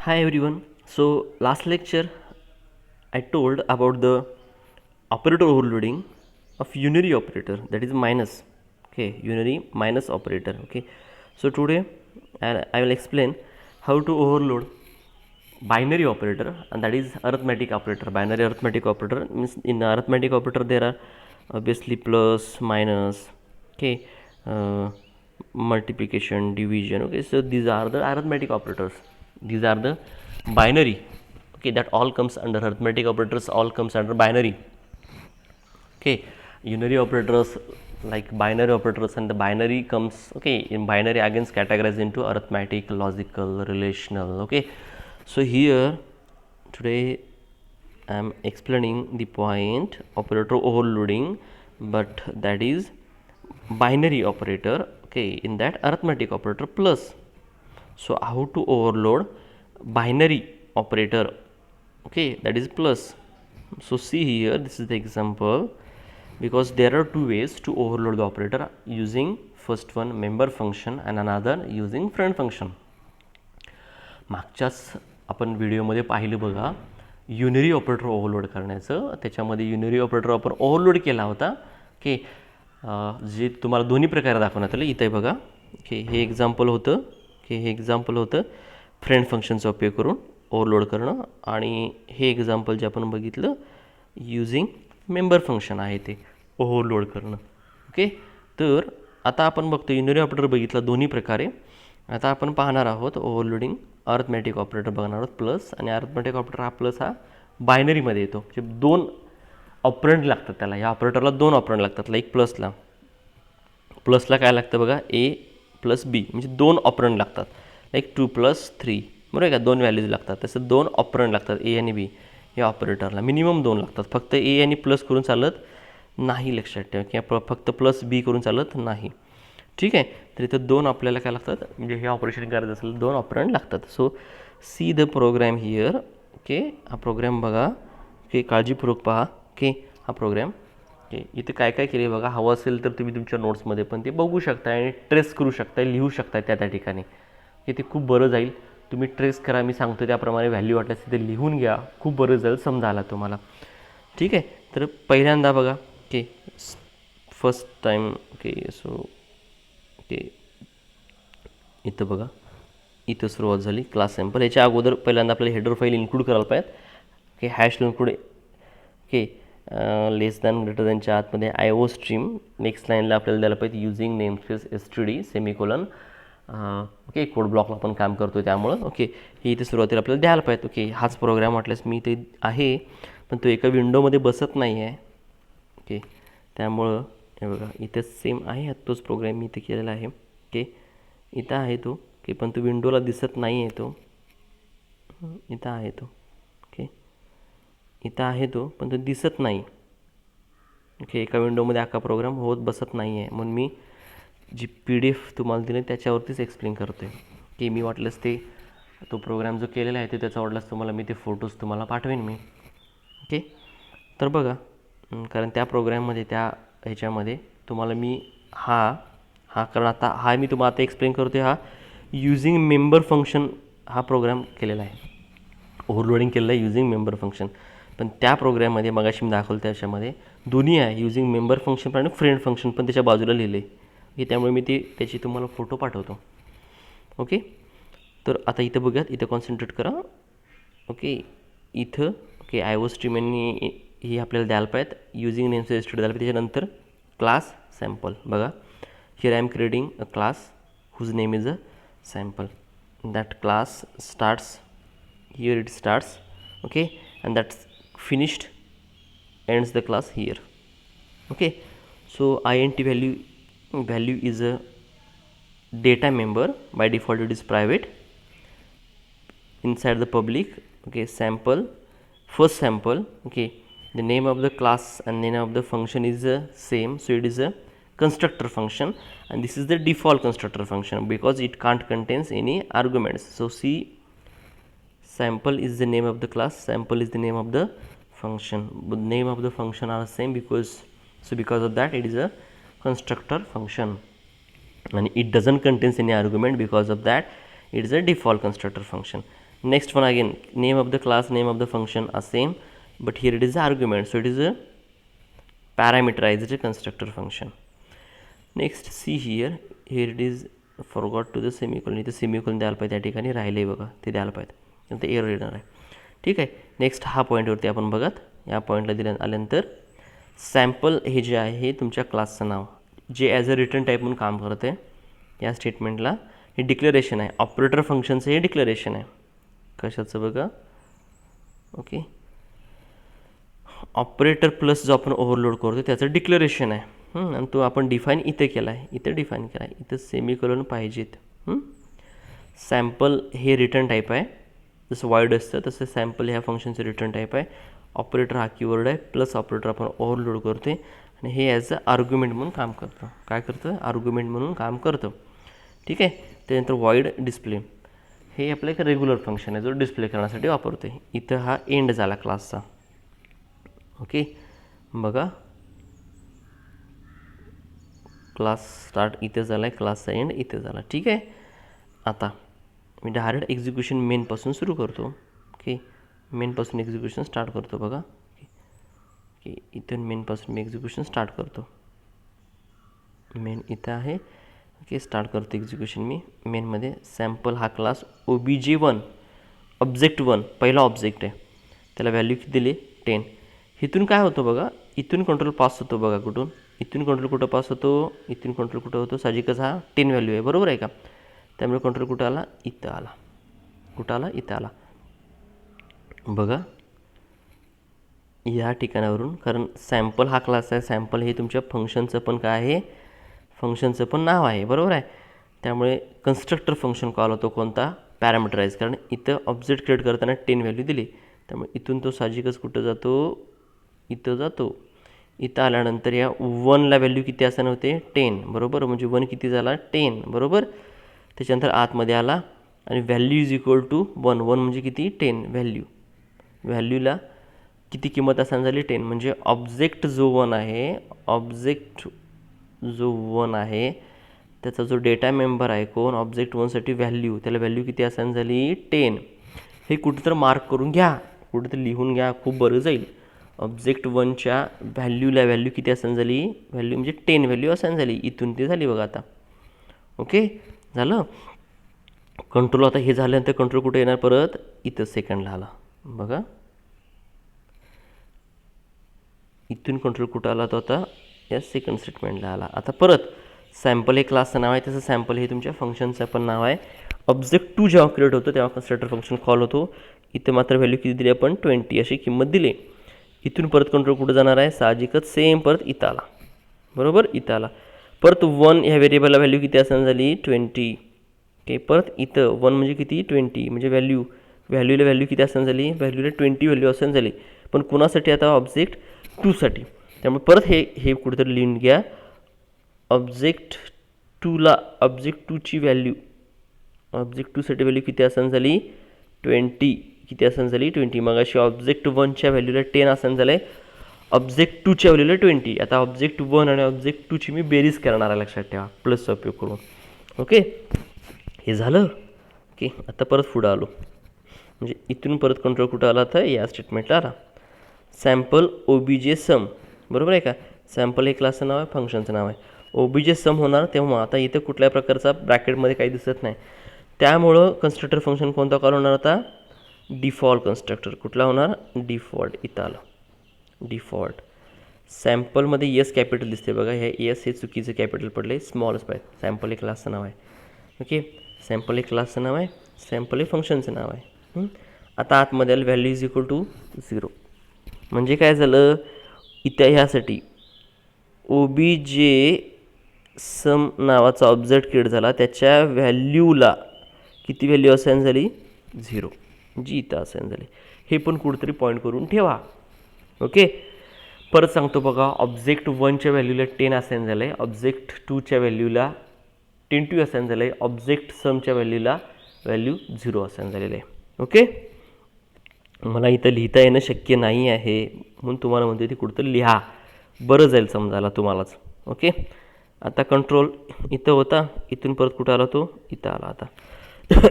Hi everyone. So last lecture I told about the operator overloading of unary operator, that is minus. Okay, unary minus operator. Okay. So today I will explain how to overload binary operator, and that is arithmetic operator. Binary arithmetic operator means in arithmetic operator there are obviously plus, minus, okay, multiplication, division. Okay, so these are the arithmetic operators. These are the binary. Okay, that all comes under arithmetic operators. All comes under binary. Okay, unary operators like binary operators, and the binary comes, okay, in binary again categorized into arithmetic, logical, relational. Okay, so here today I am explaining the point operator overloading, but that is binary operator. Okay, in that arithmetic operator plus. So how to overload binary operator? Okay, that is plus. So see here, this is the example, because there are two ways to overload the operator, using first one member function and another using friend function. मागच्याच आपण व्हिडिओमध्ये पाहिलं बघा, unary operator overload करण्याचं. त्याच्यामध्ये unary operator आपण overload केला होता की जे तुम्हाला दोन्ही प्रकारे दाखवण्यात आलं. इथे बघा की हे एक्झाम्पल होतं, की हे एक्झाम्पल होतं फ्रेंड फंक्शनचा उपयोग करून ओव्हरलोड करणं, आणि हे एक्झाम्पल जे आपण बघितलं युजिंग मेंबर फंक्शन आहे ते ओव्हरलोड करणं. ओके, तर आता आपण बघतो युनरी ऑपरेटर बघितलं दोन्ही प्रकारे. आता आपण पाहणार आहोत ओव्हरलोडिंग अर्थमॅटिक ऑपरेटर बघणार आहोत प्लस. आणि अर्थमॅटिक ऑपरेटर हा प्लस हा बायनरीमध्ये येतो, म्हणजे दोन ऑपरंट लागतात त्याला. या ऑपरेटरला दोन ऑपरंट लागतात. लाईक प्लसला काय लागतं बघा, ए प्लस बी, म्हणजे दोन ऑपरंट लागतात. लाईक 2+3, बरोबर आहे का, दोन व्हॅल्यूज लागतात. तसं दोन ऑपरंट लागतात ए आणि बी. या ऑपरेटरला मिनिमम दोन लागतात. फक्त ए आणि प्लस करून चालत नाही, लक्षात ठेवा, किंवा फक्त प्लस बी करून चालत नाही. ठीक आहे, तर इथं दोन आपल्याला काय लागतात, म्हणजे हे ऑपरेशन करायचं असेल दोन ऑपरंट लागतात. So see the program here. Okay, हा प्रोग्राम बघा. ओके, काळजीपूर्वक पहा. ओके, हा प्रोग्राम. ओके, इथे काय काय केले बघा. हवं असेल तर तुम्ही तुमच्या नोट्समध्ये पण ते बघू शकता आणि ट्रेस करू शकता, लिहू शकता त्या ठिकाणी. की ते खूप बरं जाईल. तुम्ही ट्रेस करा, मी सांगतो त्याप्रमाणे व्हॅल्यू वाटल्यास तिथे लिहून घ्या, खूप बरं जाईल, समजायला तुम्हाला. ठीक आहे, तर पहिल्यांदा बघा. Okay, first time. Okay, so okay, इथं बघा, इथं सुरुवात झाली क्लास सॅम्पल. याच्या अगोदर पहिल्यांदा आपल्याला हेडर फाईल इन्क्लूड करायला पाहिजे. Okay, hash include. Okay, less than greater दॅनच्या आतमध्ये आय ओ स्ट्रीम. नेक्स्ट लाईनला आपल्याला द्यायला पाहिजे using namespace STD semicolon. Okay, code ब्लॉकला आपण काम करतो त्यामुळं. ओके, हे इथे सुरुवातीला आपल्याला द्यायला पाहिजे. ओके, हाच प्रोग्राम वाटल्यास मी इथे आहे, पण तो एका विंडोमध्ये बसत नाही आहे. ओके, त्यामुळं हे बघा इथे सेम आहे, तोच प्रोग्राम मी इथे केलेला आहे. ओके, इथं आहे तो. ओके, पण तो विंडोला दिसत नाही आहे तो. इथं आहे तो. ओके, इथं आहे तो, पण तो दिसत नाही. ओके, एका विंडोमध्ये अख्खा प्रोग्राम होत बसत नाही आहे, म्हणून मी जी PDF तुम्हाला दिली त्याच्यावरतीच एक्सप्लेन करतो आहे. की मी वाटलंच ते तो प्रोग्राम जो केलेला आहे ते त्याचा वाटलंच तुम्हाला मी ते फोटोज तुम्हाला पाठवेन मी. ओके, तर बघा, कारण त्या प्रोग्राममध्ये त्या ह्याच्यामध्ये तुम्हाला मी कारण आता मी तुम्हाला आता एक्सप्लेन करतो आहे. हा युझिंग मेंबर फंक्शन हा प्रोग्राम केलेला आहे, ओव्हरलोडिंग केलेलं आहे युझिंग मेंबर फंक्शन. पण त्या प्रोग्राममध्ये मगाशी मी दाखवलं त्याच्यामध्ये दोन्ही आहे, युझिंग मेंबर फंक्शन पण आणि फ्रेंड फंक्शन पण त्याच्या बाजूला लिहिले की, त्यामुळे मी त्याची तुम्हाला फोटो पाठवतो. ओके, तर आता इथं बघूयात, इथं कॉन्सन्ट्रेट करा. ओके, इथं ओके आय ओ स्ट्रीम ही आपल्याला द्यायला पाहिजेत, युझिंग नेमस्पेस STD द्यायला पाहिजे. त्याच्यानंतर क्लास सॅम्पल. बघा, here I am creating a class whose name is a sample. That class starts here, it starts. Okay, and that's finished, ends the class here. Okay, so int value is a data member. By default it is private inside the public. Okay, sample, first sample. Okay, the name of the class and name of the function is the same, so it is a constructor function, and this is the default constructor function because it can't contains any arguments. So see, sample is the name of the class, sample is the name of the function, but name of the function are same because of that it is a constructor function, and it doesn't contains any argument, because of that it is a default constructor function. Next one again, name of the class, name of the function are same, but here it is the argument, so it is a parameterized constructor function. Next see here it is forgot to the semicolon, इथं semicolon द्यायला पाहिजे, त्या ठिकाणी राहिले बघा, ते द्यायला पाहिजे, नंतर एरर येणार आहे. ठीक आहे. नेक्स्ट हा पॉईंटवरती आपण बघत, या पॉईंटला दिल्या आल्यानंतर सॅम्पल हे जे आहे हे तुमच्या क्लासचं नाव जे ॲज अ रिटर्न टाईप म्हणून काम करते. या स्टेटमेंटला हे डिक्लेरेशन आहे, ऑपरेटर फंक्शनचं हे डिक्लेरेशन आहे. कशाचं बघा, ओके, ऑपरेटर प्लस जो आपण ओव्हरलोड करतो त्याचं डिक्लेरेशन आहे. आणि तो आपण डिफाईन इथे केला आहे, इथं डिफाईन केला आहे, इथं सेमिकोलन पाहिजेत. सॅम्पल हे रिटर्न टाईप आहे, जसं वाईड असतं तसं सॅम्पल ह्या फंक्शनचं रिटर्न टाईप आहे. ऑपरेटर हा कीवर्ड आहे, प्लस ऑपरेटर आपण ओव्हरलोड करतो आहे आणि हे ॲज अ आर्ग्युमेंट म्हणून काम करतं. काय करतं? आर्ग्युमेंट म्हणून काम करतं. ठीक आहे. त्यानंतर वाईड डिस्प्ले हे आपलं एक रेग्युलर फंक्शन आहे जो डिस्प्ले करण्यासाठी वापरतो आहे. इथं हा एंड झाला क्लासचा. ओके, बघा क्लास स्टार्ट इथे झाला आहे, क्लासचा एंड इथे झाला. ठीक आहे. आता मी डायरेक्ट एक्झिक्युशन मेनपासून सुरू करतो. ओके, मेनपासून एक्झिक्युशन स्टार्ट करतो. बघा ओके, इथून मेनपासून मी एक्झिक्युशन स्टार्ट करतो. मेन इथं आहे. ओके, स्टार्ट करतो एक्झिक्युशन मी. मेनमध्ये सॅम्पल हा क्लास OBJ1 ऑब्जेक्ट 1 पहिला ऑब्जेक्ट आहे, त्याला व्हॅल्यू किती दिली? 10. इथून काय होतं बघा, इथून कंट्रोल पास होतो. बघा कुठून, इथून कंट्रोल कुठं पास होतो, इथून कंट्रोल कुठं होतो, साहजिकच हा 10 व्हॅल्यू आहे, बरोबर आहे का? त्यामुळे कंट्रोल कुठं आला? इथं आला. कुठं आला? इथं आला. बघा या ठिकाणावरून, कारण सॅम्पल हा क्लास आहे, सॅम्पल हे तुमच्या फंक्शनचं पण काय आहे, फंक्शनचं पण नाव आहे, बरोबर आहे. त्यामुळे कन्स्ट्रक्टर फंक्शन कॉल होतो कोणता? पॅरामीटराईज. कारण इथं ऑब्जेक्ट क्रिएट करताना 10 व्हॅल्यू दिली, त्यामुळे इथून तो साहजिकच कुठं जातो? इथं जातो. इथं आल्यानंतर या 1ला व्हॅल्यू किती असणार होते? 10, बरोबर. म्हणजे 1 किती झाला? 10, बरोबर. त्याच्यानंतर आतमध्ये आला आणि व्हॅल्यू इज इक्वल टू 1. 1 म्हणजे किती? 10 व्हॅल्यू. व्हॅल्यूला किती किंमत असणार झाली? 10. म्हणजे ऑब्जेक्ट जो 1 आहे, ऑब्जेक्ट जो 1 आहे त्याचा जो डेटा मेंबर आहे कोण? ऑब्जेक्ट 1साठी व्हॅल्यू, त्याला व्हॅल्यू किती असणार झाली? 10. हे कुठं तर मार्क करून घ्या, कुठं तर लिहून घ्या, खूप बरं जाईल. ऑब्जेक्ट 1च्या व्हॅल्यूला व्हॅल्यू किती असणार झाली? व्हॅल्यू म्हणजे 10 व्हॅल्यू असणार झाली. इथून ती झाली बघा आता. ओके, झालं. कंट्रोल आता हे झाल्यानंतर कंट्रोल कुठे येणार? परत इथं सेकंडला आला. बघा इथून कंट्रोल कुठं आला? तो आता या सेकंड स्टेटमेंटला आला. आता परत सॅम्पल हे क्लासचं नाव आहे, तसं सॅम्पल हे तुमच्या फंक्शनचं पण नाव आहे. ऑब्जेक्ट 2 जेव्हा क्रिएट होतं तेव्हा कन्स्ट्रक्टर फंक्शन कॉल होतो. इथं मात्र व्हॅल्यू किती दिली आपण? 20 अशी किंमत दिली. इथून परत कंट्रोल कुठं जाणार आहे? साहजिकच सेम परत इथं आला, बरोबर. इथं आला. परत 1 ह्या व्हेरिएबलला व्हॅल्यू किती असणार झाली? 20. ओके, परत इथं 1 म्हणजे किती? 20 म्हणजे व्हॅल्यूला व्हॅल्यू किती असणार झाली? व्हॅल्यूला 20 व्हॅल्यू असणार झाली. पण कुणासाठी? आता ऑब्जेक्ट 2साठी. त्यामुळे परत हे कुठेतरी लिहून घ्या. ऑब्जेक्ट 2ची व्हॅल्यू, ऑब्जेक्ट 2साठी व्हॅल्यू किती असणार झाली? 20. किती असणार झाली? 20. मग अशी ऑब्जेक्ट 1च्या व्हॅल्यूला 10 असणार झालं आहे, ऑब्जेक्ट 2च्या व्हॅल्यूला 20. आता ऑब्जेक्ट 1 आणि ऑब्जेक्ट 2ची मी बेरीज करणार आहे, लक्षात ठेवा, प्लसचा उपयोग करून. ओके, हे झालं. ओके, आता परत पुढं आलो. म्हणजे इथून परत कंट्रोल कुठं आला? तर या स्टेटमेंटला आला. सॅम्पल OBJ सम, बरोबर आहे का? सॅम्पल हे क्लासचं नाव आहे, फंक्शनचं नाव आहे. OBJ सम होणार तेव्हा आता इथं कुठल्या प्रकारचा ब्रॅकेटमध्ये काही दिसत नाही, त्यामुळं कन्स्ट्रक्टर फंक्शन कोणता कॉल होणार? आता डिफॉल्ट कन्स्ट्रक्टर. कुठला होणार? डिफॉल्ट. इथं आलं डिफॉल्ट. सॅम्पलमध्ये यस कॅपिटल दिसते बघा, हे यस हे चुकीचं कॅपिटल पडले, स्मॉलच पाहिजे. सॅम्पल हे क्लासचं नाव आहे. ओके, सॅम्पल हे क्लासचं नाव आहे, सॅम्पल हे फंक्शनचं नाव आहे. आता आतमध्ये आलं व्हॅल्यू इज इक्वल टू 0. म्हणजे काय झालं? इथं ह्यासाठी OBJ सम नावाचा ऑब्जेक्ट क्रिएट झाला, त्याच्या व्हॅल्यूला किती व्हॅल्यू असाइन झाली? 0. जी इथं असाइन झाली. हे पण कुठेतरी पॉईंट करून ठेवा. ओके, परत सांगतो बघा. ऑब्जेक्ट 1च्या व्हॅल्यूला 10 असाइन झालं आहे, ऑब्जेक्ट 2च्या व्हॅल्यूला 10 असाइन झालं आहे, ऑब्जेक्ट समच्या व्हॅल्यूला व्हॅल्यू 0 असाइन झालेलं आहे. ओके, मला इथं लिहिता येणं शक्य नाही आहे म्हणून तुम्हाला म्हणते ती कुठंतरी लिहा, बरं जाईल समजायला तुम्हालाच. ओके, आता कंट्रोल इथं होता, इथून परत कुठं आला? तो इथं आला. आता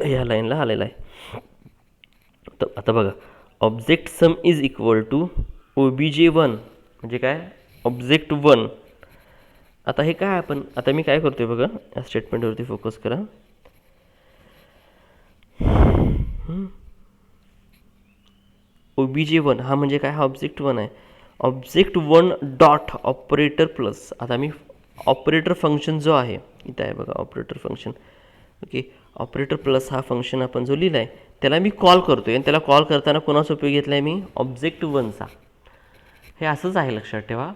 ह्या लाईनला आलेला आहे. आता बघा, object sum is equal to OBJ1 म्हणजे काय, ऑब्जेक्ट 1. आता हे काय आपण, आता मी काय करतोय बघा, या स्टेटमेंटवरती फोकस करा. OBJ1 हा म्हणजे काय, हा ऑब्जेक्ट 1 आहे. ऑब्जेक्ट 1 डॉट ऑपरेटर प्लस, आता मी ऑपरेटर फंक्शन जो आहे इथं आहे बघा, operator function. Okay, operator plus हा फंक्शन आपण जो लिहिला आहे त्याला मी कॉल करतोय, आणि त्याला कॉल करताना कोणाचा उपयोग घेतला आहे मी, ऑब्जेक्ट 1चा. हे असंच आहे, लक्षात ठेवा.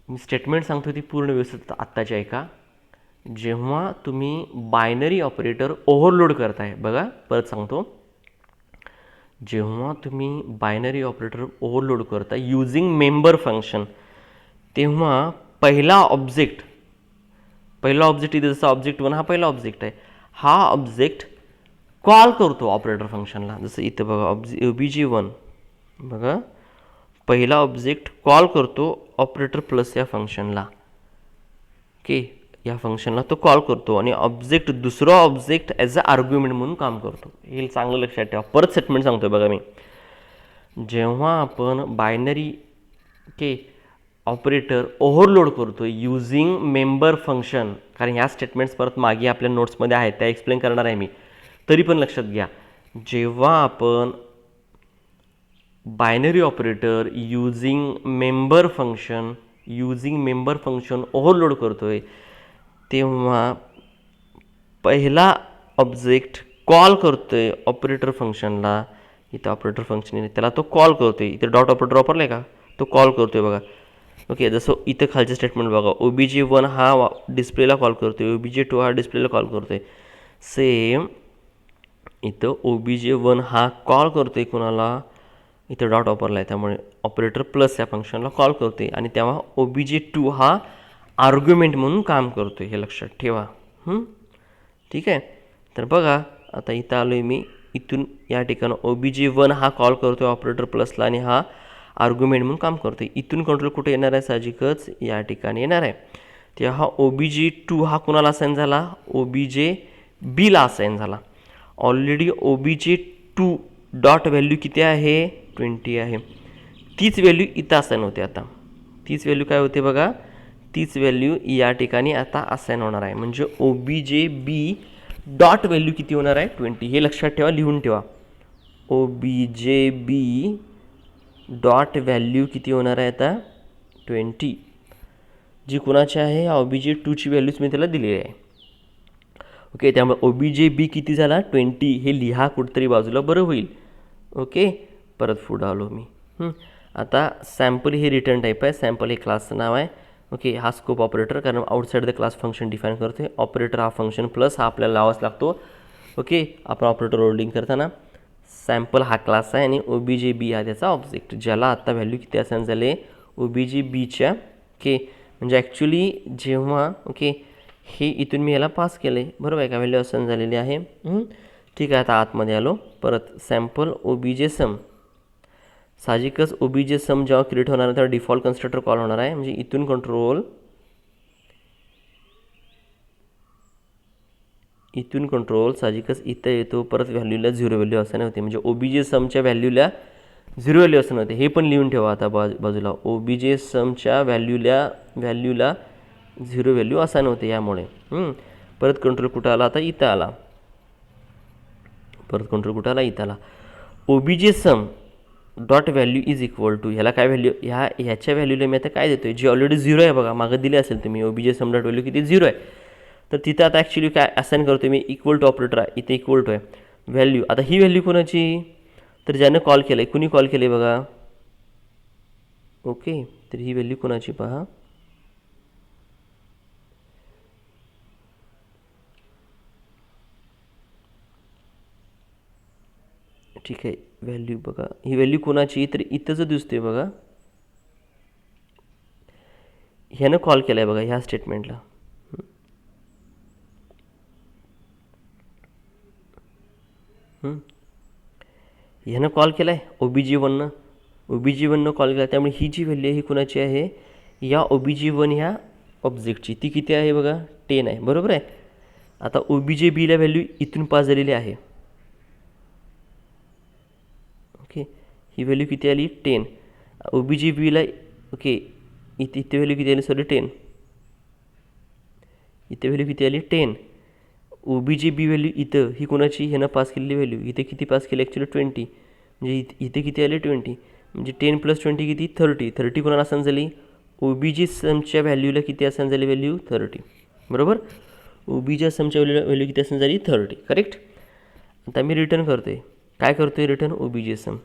मी स्टेटमेंट सांगतो ती पूर्ण व्यवस्थित आत्ताची ऐका. जेव्हा तुम्ही बायनरी ऑपरेटर ओव्हरलोड करताय, बघा परत सांगतो, जेव्हा तुम्ही बायनरी ऑपरेटर ओव्हरलोड करता युजिंग मेंबर फंक्शन, तेव्हा पहिला ऑब्जेक्ट इथे जसा ऑब्जेक्ट 1 हा पहिला ऑब्जेक्ट आहे, हा ऑब्जेक्ट कॉल करतो ऑपरेटर फंक्शनला. जसं इथं बघा, OBJ1 बघा, पहिला ऑब्जेक्ट कॉल करतो ऑपरेटर प्लस या फंक्शनला. ओके, या फंक्शनला तो कॉल करतो, आणि ऑब्जेक्ट दुसरा ऑब्जेक्ट ॲज अ आर्ग्युमेंट म्हणून काम करतो. हे चांगलं लक्षात ठेवा. परत स्टेटमेंट सांगतोय बघा मी. जेव्हा आपण बायनरी ऑपरेटर ओव्हरलोड करतो युजिंग मेंबर फंक्शन, कारण ह्या स्टेटमेंट्स परत मागे आपल्या नोट्समध्ये आहेत, त्या एक्सप्लेन करणार आहे मी, तरी पण लक्षात घ्या. जेव्हा आपण binary operator using member function overload करतोय, तेव्हा पहिला ऑब्जेक्ट कॉल करतोय ऑपरेटर फंक्शनला. इथं ऑपरेटर फंक्शन त्याला तो कॉल करतोय, इथं डॉट ऑपरेटर वापरलाय का, तो कॉल करतोय बघा. ओके, जसं इथं खालचे स्टेटमेंट बघा, OBJ1 हा डिस्प्लेला कॉल करतोय, OBJ2 हा डिस्प्लेला कॉल करतोय. सेम इथं OBJ1 हा कॉल करतोय कोणाला, इथं डॉट वापरला आहे त्यामुळे ऑपरेटर प्लस या फंक्शनला कॉल करतोय, आणि तेव्हा OBJ2 हा आर्ग्युमेंट म्हणून काम करतोय. हे लक्षात ठेवा. ठीक आहे. तर बघा, आता इथं आलो आहे मी, इथून या ठिकाणी OBJ1 हा कॉल करतोय ऑपरेटर प्लसला, आणि हा आर्ग्युमेंट म्हणून काम करतोय. इथून कंट्रोल कुठे येणार आहे, साहजिकच या ठिकाणी येणार आहे. तेव्हा हा OBJ2 हा कुणाला असाइन झाला, OBJ-Bला असाइन झाला. ऑलरेडी OBJ2 डॉट व्हॅल्यू किती आहे, 20 आहे. तीच व्हॅल्यू इथं असाइन होते. आता तीच व्हॅल्यू काय होते बघा, तीच व्हॅल्यू या ठिकाणी आता असाइन होणार आहे. म्हणजे OBJ-B डॉट व्हॅल्यू किती होणार आहे, 20. हे लक्षात ठेवा, लिहून ठेवा. OBJ-B डॉट व्हॅल्यू किती होणार आहे आता, 20. जी कुणाची आहे, OBJ2ची व्हॅल्यूच मी त्याला दिलेली आहे. ओके, त्यामुळे OBJ-B किती झाला, 20. हे लिहा कुठेतरी बाजूला, बरं होईल. ओके, परत पुढं आलो मी. आता सॅम्पल हे रिटर्न टाईप आहे, सॅम्पल हे क्लासचं नाव आहे. ओके, हा स्कोप ऑपरेटर, कारण outside the class function define करतो. ऑपरेटर हा फंक्शन प्लस हा आपल्याला लावाच लागतो. ओके, आपण ऑपरेटर होल्डिंग करताना सॅम्पल हा क्लास आहे, आणि OBJ-B हा त्याचा ऑब्जेक्ट, ज्याला आता व्हॅल्यू किती असाइन झाले, OBJ-Bच्या. ओके, म्हणजे ॲक्च्युली जेव्हा हे इथून मी याला पास केले, बरोबर आहे का, व्हॅल्यू असाइन झालेली आहे. ठीक आहे, आता आतमध्ये आलो. परत सॅम्पल OBJ-Sum, साहजिकच OBJ-Sum जेव्हा क्रिएट होणार आहे तेव्हा डिफॉल्ट कन्स्ट्रक्टर कॉल होणार आहे. म्हणजे इथून कंट्रोल साहजिकच इथं येतो. परत व्हॅल्यूला 0 व्हॅल्यू असाइन होते, म्हणजे OBJ-Sumच्या व्हॅल्यूला 0 व्हॅल्यू असाइन होते. हे पण लिहून ठेवा आता बाजूला, OBJ-Sumच्या व्हॅल्यूला 0 व्हॅल्यू असाइन होते यामुळे. परत कंट्रोल कुठं आला, आता इथं आला. OBJ-Sum dot value is equal to, ह्याला काय व्हॅल्यू, ह्याच्या व्हॅल्यूला मी आता काय देतोय, जी ऑलरेडी 0 आहे बघा, मागं दिले असेल तुम्ही, OBJ-Sum डॉट व्हॅल्यू किती, 0 आहे. तर तिथं आता ॲक्च्युली काय असाइन करतो मी, इक्वल टू ऑपरेटर आहे, इथे इक्वल टू आहे व्हॅल्यू. आता ही व्हॅल्यू कोणाची, तर ज्यानं कॉल केलं आहे, कुणी कॉल केलं आहे बघा. ओके, तर ही व्हॅल्यू कोणाची पहा, ठीक आहे. व्हॅल्यू बघा, ही व्हॅल्यू कोणाची, तर इथं जो दिसतोय बघा, ह्यानं कॉल केला आहे बघा ह्या स्टेटमेंटला. ह्यानं कॉल केला आहे OBJ1नं कॉल केला, त्यामुळे ही जी व्हॅल्यू आहे ही कुणाची आहे, या OBJ1 ह्या ऑब्जेक्टची. ती किती आहे बघा, 10 आहे, बरोबर आहे. आता OBJ-Bला व्हॅल्यू इथून पास झालेली आहे. ओके, ही व्हॅल्यू किती आली 10. OBJBला ओके इथे व्हॅल्यू किती आली, सॉरी 10, इथे व्हॅल्यू किती आली 10. OBJB व्हॅल्यू इथं ही कोणाची, ह्यानं पास केलेली व्हॅल्यू, इथे किती पास केली ॲक्च्युली 20, म्हणजे इथे किती आले 20, म्हणजे 10 + 20 किती 30. 30 कोणाला असाइन झाली, OBJ समच्या व्हॅल्यूला किती असाइन झाली व्हॅल्यू 30, बरोबर. OBJ समच्या व्हॅल्यू किती असाइन झाली 30, करेक्ट. आता मी रिटर्न करतो आहे, काय करतो आहे रिटर्न, OBJ सम.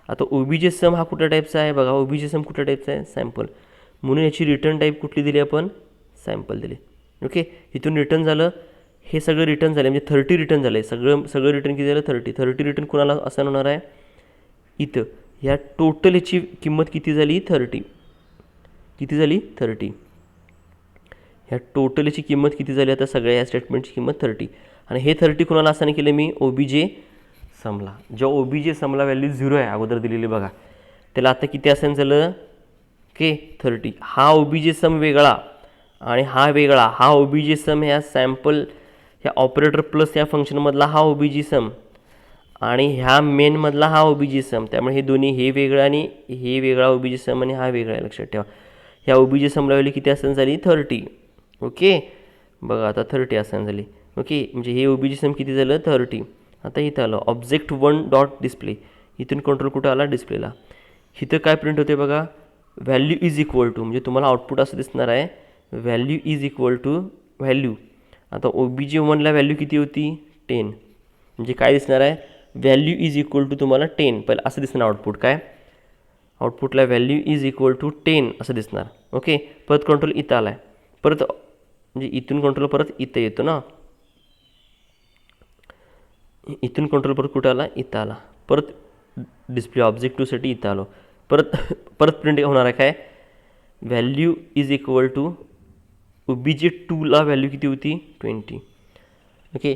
आता OBJ सम हा कुठल्या टाईपचा आहे बघा, OBJ सम कुठल्या टाईपचा आहे, सॅम्पल, म्हणून याची रिटर्न टाईप कुठली दिली आपण, सॅम्पल दिली. ओके, इथून रिटर्न झालं, हे सगळं रिटर्न झालं, म्हणजे 30 रिटर्न झालं आहे, सगळं रिटर्न किती झालं 30 रिटर्न कोणाला असाइन होणार आहे, इथं ह्या टोटल याची किंमत किती झाली 30, किती झाली 30. ह्या टोटल याची किंमत किती झाली आता सगळ्या या स्टेटमेंटची किंमत 30, आणि हे 30 कोणाला असाइन केलं मी, OBJ समला. जेव्हा OBJ समला व्हॅल्यू 0 आहे अगोदर दिलेली बघा, त्याला आता किती असाइन झालं, ओके 30. हा OBJ सम वेगळा आणि हा वेगळा, हा OBJ सम ह्या सॅम्पल ह्या ऑपरेटर प्लस ह्या फंक्शनमधला हा OBJ सम, आणि ह्या मेनमधला हा OBJ सम, त्यामुळे हे दोन्ही, हे वेगळं आणि हे वेगळा OBJ सम आणि हा वेगळा आहे, लक्षात ठेवा. ह्या OBJ समला व्हॅल्यू किती असाइन झाली 30. ओके, बघा आता 30 असाइन झाली. ओके, म्हणजे हे OBJ सम किती झालं 30. आता इथं आलं ऑब्जेक्ट 1 डॉट डिस्प्ले, इथून कंट्रोल कुठं आला डिस्प्लेला. इथं काय प्रिंट होते बघा, व्हॅल्यू इज इक्वल टू, म्हणजे तुम्हाला आउटपुट असं दिसणार आहे, value is equal to value. आता OBJ 1ला व्हॅल्यू किती होती 10, म्हणजे काय दिसणार आहे, व्हॅल्यू इज इक्वल टू तुम्हाला 10, पहिलं असं दिसणार आउटपुट, काय आउटपुटला व्हॅल्यू इज इक्वल टू 10 असं दिसणार. ओके, परत कंट्रोल इथं आला आहे, परत म्हणजे इथून कंट्रोल परत इथं येतो ना, इथून कंट्रोल परत कुठं आला, इथं आला, परत डिस्प्ले ऑब्जेक्ट 2साठी इथं आलो, परत प्रिंट होणार आहे काय, value is equal to OBJ 2ला व्हॅल्यू किती होती 20. ओके,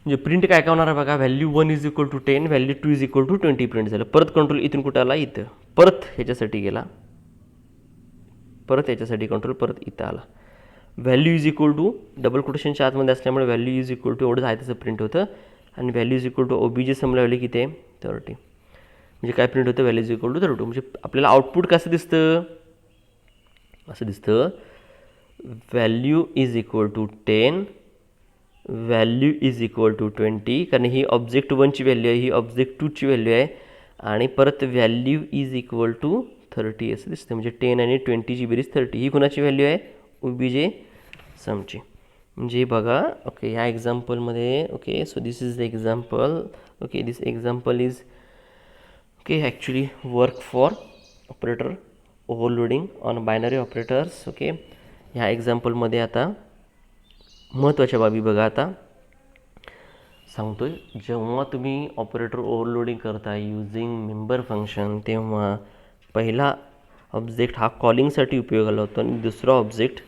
म्हणजे प्रिंट काय काय होणार आहे बघा, value 1 is equal to 10, value 2 is equal to 20 print झालं. परत कंट्रोल इथून कुठं आला, इथं, परत ह्याच्यासाठी गेला, परत ह्याच्यासाठी कंट्रोल परत इथं आला, value is equal to double कोटेशनच्या आतमध्ये असल्यामुळे व्हॅल्यू इज इक्वल टू एवढंच आहे त्याचं प्रिंट होतं, आणि value is equal to OBJ समला व्हॅल्यू किती आहे 30, म्हणजे काय प्रिंट होतं, व्हॅल्यू इज इक्वल टू 30. म्हणजे आपल्याला आउटपुट कसं दिसतं, असं दिसतं, value is equal to 10, value is equal to 20, कारण ही ऑब्जेक्ट 1ची व्हॅल्यू आहे, ही ऑब्जेक्ट 2ची व्हॅल्यू आहे, आणि परत व्हॅल्यू इज इक्वल टू 30 असं दिसतं, म्हणजे 10 आणि 20ची बेरीज 30, ही कोणाची व्हॅल्यू आहे, OBJ समची. म्हणजे बघा, ओके ह्या एक्झाम्पलमध्ये, okay so this is the example, okay this example is okay actually work for operator overloading on binary operators. Okay, ह्या एक्झाम्पलमध्ये आता महत्त्वाच्या बाबी बघा, आता सांगतो आहे, जेव्हा तुम्ही ऑपरेटर ओव्हरलोडिंग करता युजिंग मेंबर फंक्शन, तेव्हा पहिला ऑब्जेक्ट हा कॉलिंगसाठी उपयोगाला होतो, आणि दुसरा ऑब्जेक्ट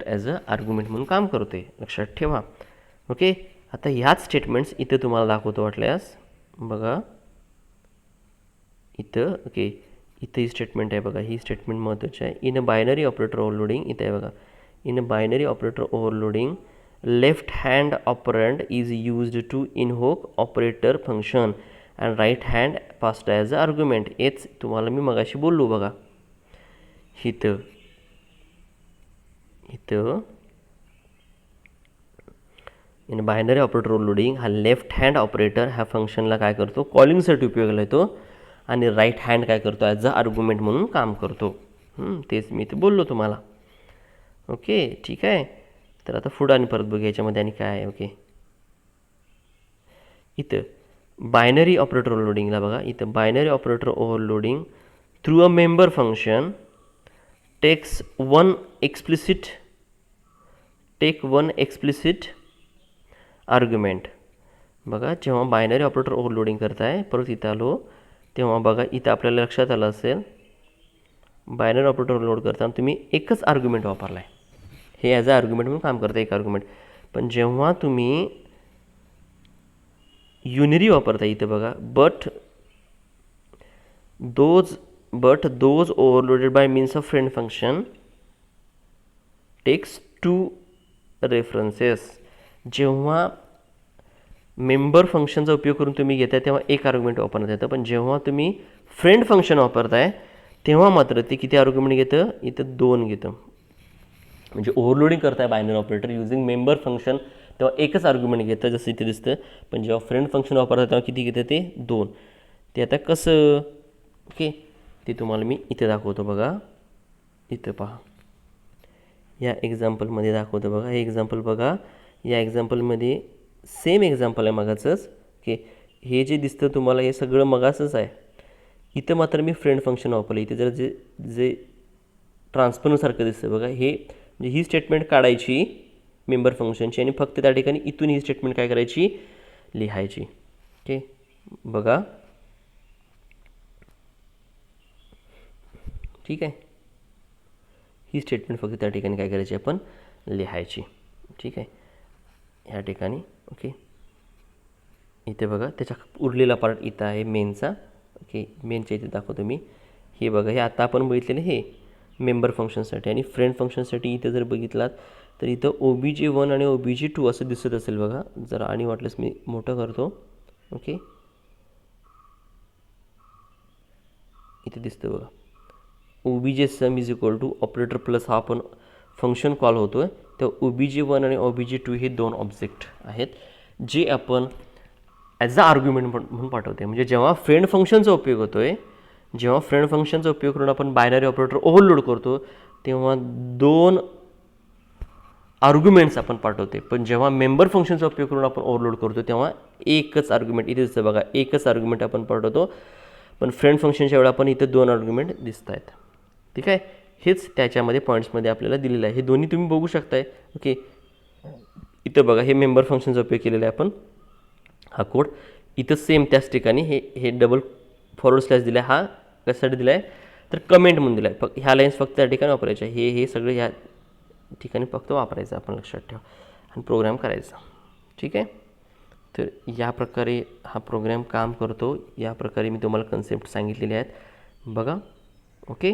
ॲज अ आर्ग्युमेंट म्हणून काम करते, लक्षात ठेवा. ओके, आता ह्याच स्टेटमेंट्स इथं तुम्हाला दाखवतो वाटल्यास बघा, इथं ओके इथं ही स्टेटमेंट आहे बघा, ही स्टेटमेंट महत्त्वाची आहे. In a binary operator overloading, इथं आहे बघा, in a binary operator overloading left hand operand is used to invoke operator function and right hand passed as a argument. हेच तुम्हाला मी मगाशी बोललो बघा, इथं इन बायनरी ऑपरेटर ओव्हरलोडिंग हा लेफ्ट हँड ऑपरेटर ह्या फंक्शनला काय करतो, कॉलिंगसाठी उपयोगाला येतो, आणि राईट हँड काय करतो, ॲज अ आर्ग्युमेंट म्हणून काम करतो. तेच मी इथे बोललो तुम्हाला. ओके ठीक आहे, तर आता पुढं आणि परत बघूया याच्यामध्ये आणि काय आहे. ओके, इथं बायनरी ऑपरेटर ओव्हरलोडिंगला बघा, इथं binary operator overloading through a member function takes one explicit argument. बघा, जेव्हा बायनरी ऑपरेटर ओव्हरलोडिंग करताय, परत इथं आलो तेव्हा बघा, इथं आपल्याला लक्षात आलं असेल, बायनरी ऑपरेटर ओव्हरलोड करताना तुम्ही एकच आर्ग्युमेंट वापरला आहे, हे ॲज अ आर्ग्युमेंट म्हणून काम करतं, एक आर्ग्युमेंट. पण जेव्हा तुम्ही युनरी वापरता इथं बघा, but those overloaded by means of friend function takes 2 references. जेव्हा मेंबर फंक्शनचा उपयोग करून तुम्ही घेताय तेव्हा एक आर्ग्युमेंट वापरण्यात येतं, पण जेव्हा तुम्ही फ्रेंड फंक्शन वापरताय तेव्हा मात्र ते किती आर्ग्युमेंट घेतं, इथं 2 घेतं. म्हणजे ओव्हरलोडिंग करताय binary operator using member function तेव्हा एकच आर्ग्युमेंट घेतं जसं इथे दिसतं, पण जेव्हा फ्रेंड फंक्शन वापरतात तेव्हा किती घेतं ते 2. ते आता कसं, ओके, ते तुम्हाला मी इथे दाखवतो बघा. इथं पहा, या एक्झाम्पलमध्ये दाखवतो बघा. हे एक्झाम्पल बघा, या एक्झाम्पलमध्ये सेम एक्झाम्पल आहे मगाचंच, ओके. हे जे दिसतं तुम्हाला हे सगळं मगाचंच आहे. इथं मात्र मी फ्रेंड फंक्शन वापरलं. इथे जर जे जे ट्रान्सफरसारखं दिसतं बघा, हे म्हणजे ही स्टेटमेंट काढायची मेंबर फंक्शनची आणि फक्त त्या ठिकाणी इथून ही स्टेटमेंट काय करायची, लिहायची. ओके, बघा, ठीक आहे. ही स्टेटमेंट फक्त त्या ठिकाणी काय करायची, आपण लिहायची. ठीक आहे, ह्या ठिकाणी. ओके, इथे बघा त्याचा उरलेला पार्ट इथं आहे मेनचा. ओके, मेनच्या इथे दाखवतो मी. हे बघा, हे आता आपण बघितलेलं हे मेंबर फंक्शनसाठी. आणि फ्रेंड फंक्शनसाठी इथे जर बघितलात तर इथं OBJ1 आणि OBJ2 असं दिसत असेल बघा. जरा आणि वाटलंच मी मोठं करतो. ओके, इथे दिसतं बघा, OBJ sum is equal to operator plus हा आपण फंक्शन कॉल होतो आहे. तर OBJ1 आणि OBJ2 हे 2 ऑब्जेक्ट आहेत जे आपण ॲज अ आर्ग्युमेंट म्हणून पाठवते. म्हणजे जेव्हा फ्रेंड फंक्शनचा उपयोग होतो आहे, जेव्हा फ्रेंड फंक्शनचा उपयोग करून आपण बायनरी ऑपरेटर ओव्हरलोड करतो तेव्हा 2 आर्ग्युमेंट्स आपण पाठवते. पण जेव्हा मेंबर फंक्शनचा उपयोग करून आपण ओव्हरलोड करतो तेव्हा एकच आर्ग्युमेंट, इथे दिसतं बघा, एकच आर्ग्युमेंट आपण पाठवतो. पण फ्रेंड फंक्शनच्या वेळेला आपण इथं 2 आर्ग्युमेंट दिसत आहेत. ठीक आहे, हेच त्याच्यामध्ये पॉईंट्समध्ये आपल्याला दिलेलं आहे. हे दोन्ही तुम्ही बघू शकताय. ओके, इथं बघा, हे मेंबर फंक्शनचा उपयोग केलेला आहे आपण, हा कोड. इथं सेम त्याच ठिकाणी हे डबल फॉरवर्ड स्लॅश दिला आहे. हा कशासाठी दिला आहे तर कमेंट म्हणून दिला आहे. फक्त ह्या लाईन्स फक्त त्या ठिकाणी वापरायच्या. हे सगळं ह्या ठिकाणी फक्त वापरायचं, आपण लक्षात ठेवा, आणि प्रोग्राम करायचा. ठीक आहे, तर या प्रकारे हा प्रोग्राम काम करतो. या प्रकारे मी तुम्हाला कन्सेप्ट सांगितलेले आहेत बघा. ओके.